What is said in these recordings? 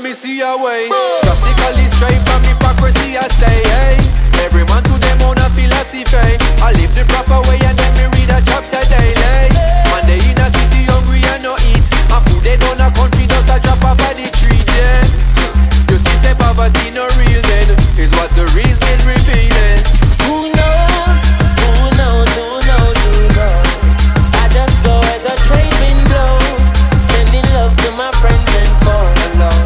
Me see a way. Drastically straight from hypocrisy, I say, hey. Every man to them own a philosophy. I live the proper way and then me read a chapter daily. Man they in a city hungry and no eat. And food they down a country just a drop off of the tree, yeah. You see say poverty no real then, is what the reason revealing. Who knows? Who knows? Who knows? Who knows? I just go where the trade wind blows, sending love to my friends and foes.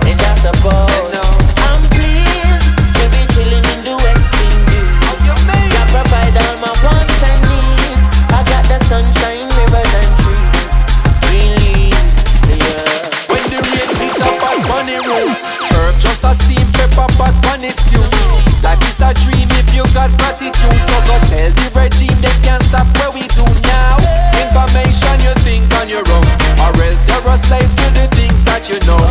And I suppose I'm pleased to be chilling in the West Indies. I provide all my wants and needs. I got the sunshine, rivers and trees, green leaves, yeah. When the rain beats up on money room, herb just a steam pepper pot on his stew. Life is a dream if you got gratitude. So go tell the regime they can't stop what we do now. Information you think on your own, or else you're a slave to the things that you know.